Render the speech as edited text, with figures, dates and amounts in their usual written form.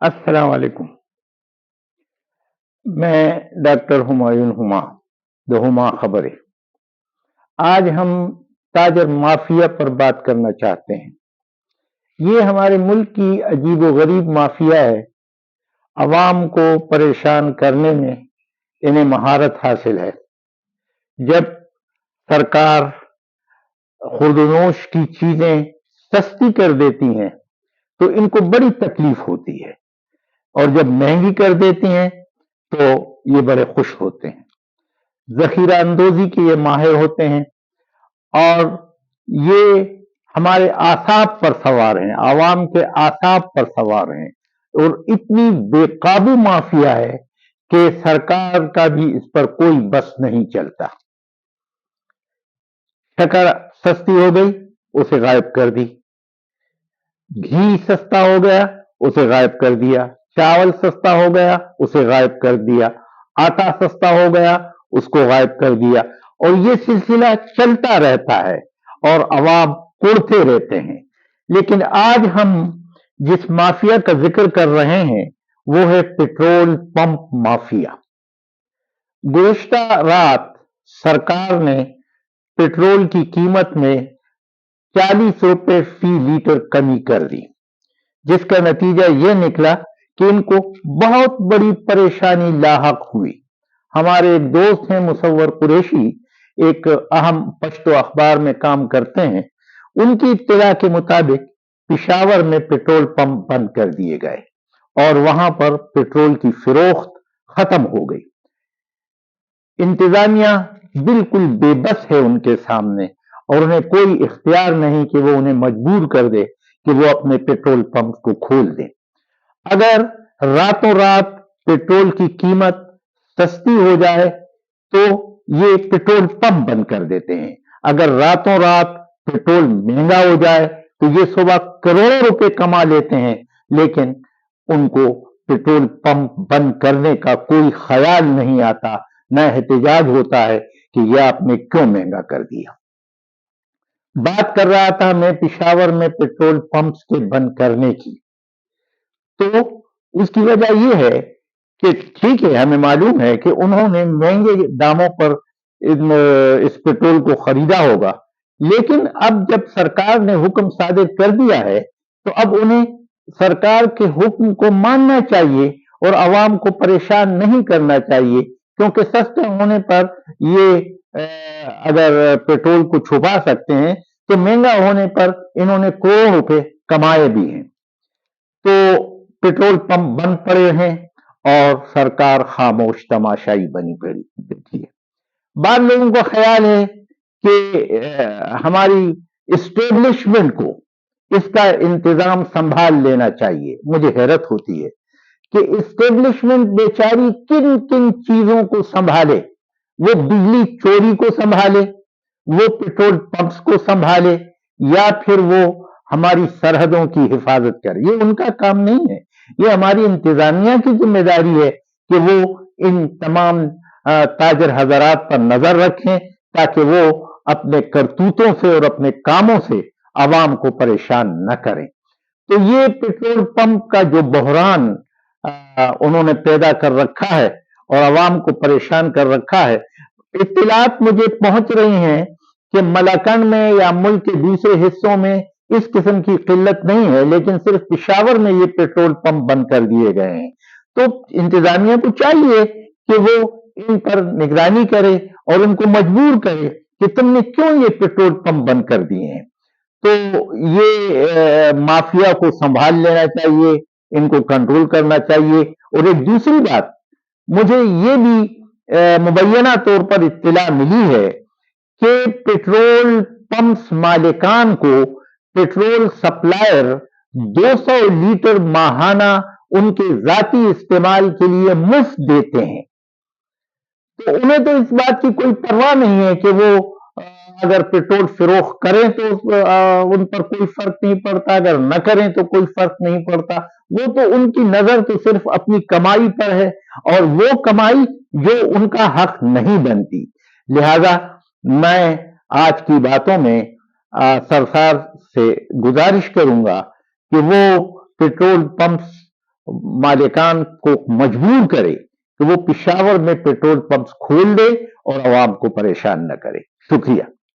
अस्सलाम वालेकुम। मैं डॉक्टर हुमायूं हुमा, द हुमा खबरें। आज हम ताजर माफिया पर बात करना चाहते हैं। ये हमारे मुल्क की अजीबोगरीब माफिया है। अवाम को परेशान करने में इन्हें महारत हासिल है। जब सरकार खुर्दनोश की चीजें सस्ती कर देती हैं तो इनको बड़ी तकलीफ होती है, और जब महंगी कर देती हैं तो ये बड़े खुश होते हैं। जखीरा अंदोजी के ये माहिर होते हैं और ये हमारे आसाब पर सवार हैं, आवाम के आसाब पर सवार हैं, और इतनी बेकाबू माफिया है कि सरकार का भी इस पर कोई बस नहीं चलता। शक्कर सस्ती हो गई, उसे गायब कर दी। घी सस्ता हो गया, उसे गायब कर दिया। चावल सस्ता हो गया, उसे गायब कर दिया। आटा सस्ता हो गया, उसको गायब कर दिया। और ये सिलसिला चलता रहता है और अवाम कुड़ते रहते हैं। लेकिन आज हम जिस माफिया का जिक्र कर रहे हैं वो है पेट्रोल पंप माफिया। गुज़श्ता रात सरकार ने पेट्रोल की कीमत में 40 रुपए फी लीटर कमी कर दी, जिसका नतीजा यह निकला कि इनको बहुत बड़ी परेशानी लाहक हुई। हमारे एक दोस्त हैं मुसव्वर कुरैशी, एक अहम पश्तो अखबार में काम करते हैं। उनकी इत्तला के मुताबिक पिशावर में पेट्रोल पंप बंद कर दिए गए और वहां पर पेट्रोल की फिरोख्त खत्म हो गई। इंतजामिया बिल्कुल बेबस है उनके सामने, और उन्हें कोई इख्तियार नहीं कि वो उन्हें मजबूर कर दे कि वो अपने पेट्रोल पंप को खोल दें। अगर रातों रात पेट्रोल की कीमत सस्ती हो जाए तो ये पेट्रोल पंप बंद कर देते हैं। अगर रातों रात पेट्रोल महंगा हो जाए तो ये सुबह करोड़ों रुपए कमा लेते हैं, लेकिन उनको पेट्रोल पंप बंद करने का कोई ख्याल नहीं आता, न एहतजाज होता है कि यह आपने क्यों महंगा कर दिया। बात कर रहा था मैं पिशावर में पेट्रोल पंप्स के बंद करने की, तो उसकी वजह यह है कि ठीक है, हमें मालूम है कि उन्होंने महंगे दामों पर इस पेट्रोल को खरीदा होगा, लेकिन अब जब सरकार ने हुक्म सादिर कर दिया है तो अब उन्हें सरकार के हुक्म को मानना चाहिए और आवाम को परेशान नहीं करना चाहिए, क्योंकि सस्ते होने पर ये अगर पेट्रोल को छुपा सकते हैं तो महंगा होने पर इन्होंने करोड़ों रुपए कमाए भी हैं। तो पेट्रोल पंप बंद पड़े हैं और सरकार खामोश तमाशाई बनी बैठी है। बाद लोगों को ख्याल है कि हमारी इस्टेब्लिशमेंट को इसका इंतजाम संभाल लेना चाहिए। मुझे हैरत होती है कि इस्टेब्लिशमेंट बेचारी किन किन चीजों को संभाले। वो बिजली चोरी को संभाले, वो पेट्रोल पंप्स को संभाले, या फिर वो हमारी सरहदों की हिफाजत करे। ये उनका काम नहीं है, ये हमारी इंतजामिया की जिम्मेदारी है कि वो इन तमाम ताजर हजरात पर नजर रखें ताकि वो अपने करतूतों से और अपने कामों से आवाम को परेशान न करें। तो ये पेट्रोल पंप का जो बहरान उन्होंने पैदा कर रखा है और आवाम को परेशान कर रखा है, इत्तलात मुझे पहुंच रही हैं कि मलाकंड में या मुल्क के दूसरे हिस्सों में इस किस्म की किल्लत नहीं है, लेकिन सिर्फ पिशावर में ये पेट्रोल पंप बंद कर दिए गए हैं। तो इंतजामिया को चाहिए कि वो इन पर निगरानी करे और उनको मजबूर करे कि तुमने क्यों ये पेट्रोल पंप बंद कर दिए हैं। तो ये माफिया को संभाल लेना चाहिए, इनको कंट्रोल करना चाहिए। और एक दूसरी बात, मुझे ये भी मुबैना तौर पर इत्तला मिली है कि पेट्रोल पंप्स मालिकान को पेट्रोल सप्लायर 200 लीटर माहाना उनके जाती इस्तेमाल के लिए मुफ्त देते हैं। तो उन्हें तो इस बात की कोई परवाह नहीं है कि वो अगर पेट्रोल फिरोख्त करें तो उन पर कोई फर्क नहीं पड़ता, अगर न करें तो कोई फर्क नहीं पड़ता। वो तो उनकी नजर तो सिर्फ अपनी कमाई पर है, और वो कमाई जो उनका हक नहीं बनती। लिहाजा मैं आज की बातों में सरकार से गुजारिश करूंगा कि वो पेट्रोल पंप्स मालिकान को मजबूर करे कि वो पिशावर में पेट्रोल पंप्स खोल दे और आवाम को परेशान न करे। शुक्रिया।